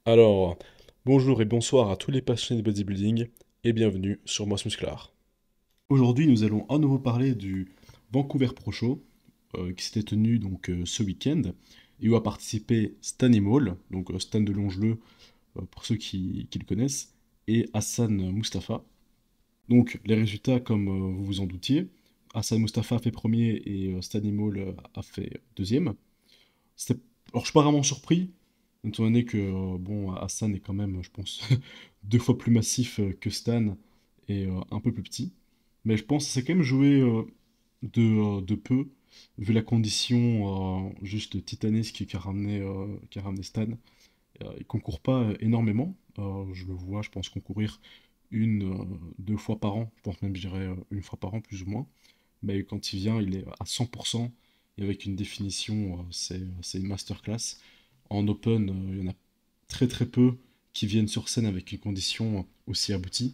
Alors, bonjour et bonsoir à tous les passionnés de bodybuilding et bienvenue sur Moss Musclar. Aujourd'hui, nous allons à nouveau parler du Vancouver Pro Show qui s'était tenu ce week-end et où a participé Stan Imol, Stan de Longeleu pour ceux qui le connaissent, et Hassan Mustafa. Donc, les résultats, comme vous vous en doutiez, Hassan Mustafa a fait premier et Stan Imol a fait deuxième. Alors, je suis pas vraiment surpris, étant donné que Hassan est quand même, je pense, deux fois plus massif que Stan et un peu plus petit. Mais je pense que c'est quand même joué de peu, vu la condition juste titanesque qui a ramené Stan. Il concourt pas énormément. Je le vois, je pense, concourir deux fois par an. Je pense même, je dirais, une fois par an, plus ou moins. Mais quand il vient, il est à 100% et avec une définition, c'est une masterclass. En open, il y en a très très peu qui viennent sur scène avec une condition aussi aboutie.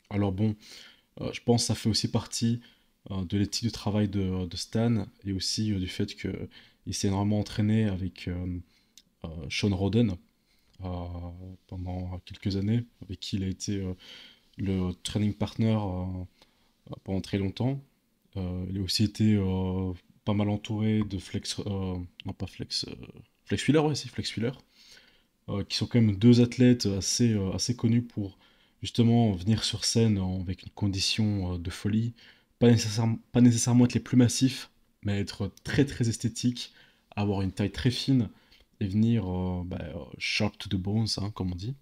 Alors bon, je pense que ça fait aussi partie de l'éthique de travail de Stan et aussi du fait qu'il s'est énormément entraîné avec Sean Roden pendant quelques années, avec qui il a été le training partner pendant très longtemps. Il a aussi été pas mal entouré de Flex, non pas Flex, Flex Wheeler, ouais, c'est Flex Wheeler, qui sont quand même deux athlètes assez connus pour justement venir sur scène avec une condition de folie, pas nécessairement être les plus massifs, mais être très très esthétique, avoir une taille très fine et venir sharp to the bones, hein, comme on dit.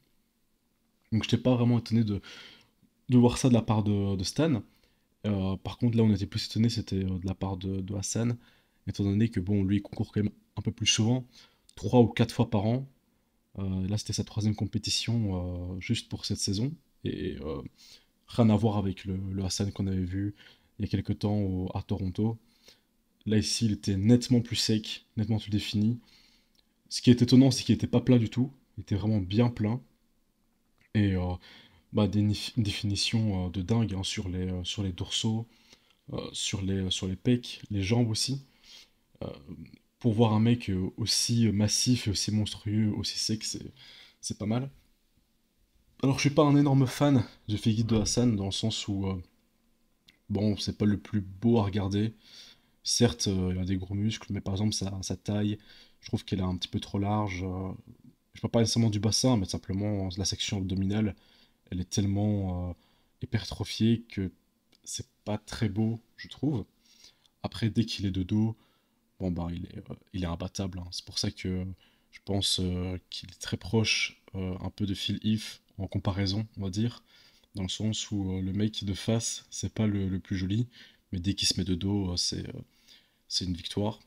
Donc je n'étais pas vraiment étonné de voir ça de la part de Stan. Par contre, là, on était plus étonné, c'était de la part de Hassan, étant donné que bon, lui, il concourt quand même un peu plus souvent, trois ou quatre fois par an. Là, c'était sa troisième compétition juste pour cette saison. Et rien à voir avec le Hassan qu'on avait vu il y a quelques temps à Toronto. Là, ici, il était nettement plus sec, nettement plus défini. Ce qui est étonnant, c'est qu'il n'était pas plat du tout. Il était vraiment bien plein. Et une définition de dingue hein, sur les dorsaux, sur les pecs, les jambes aussi. Euh, pour voir un mec aussi massif et aussi monstrueux, aussi sec, c'est pas mal. Alors, je suis pas un énorme fan du physique de Hassan, dans le sens où, bon, c'est pas le plus beau à regarder. Certes, il a des gros muscles, mais par exemple, sa taille, je trouve qu'elle est un petit peu trop large. Je parle pas nécessairement du bassin, mais simplement la section abdominale, elle est tellement hypertrophiée que c'est pas très beau, je trouve. Après, dès qu'il est de dos, bon, bah, il est imbattable, hein. C'est pour ça que je pense qu'il est très proche un peu de Phil Heath en comparaison, on va dire, dans le sens où le mec de face, c'est pas le plus joli, mais dès qu'il se met de dos, c'est une victoire.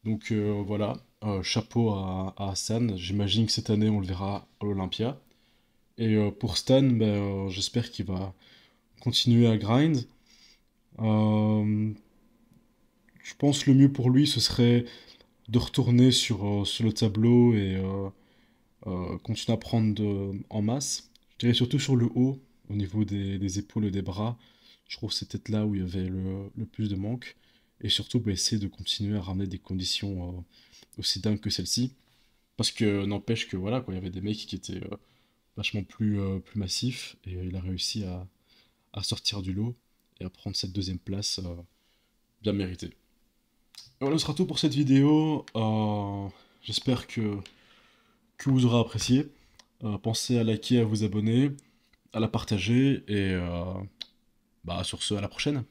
Donc voilà, chapeau à Hassan. J'imagine que cette année, on le verra à l'Olympia. Et pour Stan, ben, j'espère qu'il va continuer à grind. Euh, je pense le mieux pour lui, ce serait de retourner sur le tableau et continuer à prendre en masse. Je dirais surtout sur le haut, au niveau des épaules et des bras. Je trouve que c'est peut-être là où il y avait le plus de manque. Et surtout, bah, essayer de continuer à ramener des conditions aussi dingues que celle-ci. Parce que n'empêche que voilà, quoi, il y avait des mecs qui étaient vachement plus massifs. Et il a réussi à sortir du lot et à prendre cette deuxième place bien méritée. Voilà, ce sera tout pour cette vidéo. J'espère que vous aurez apprécié. Pensez à liker, à vous abonner, à la partager et sur ce, à la prochaine.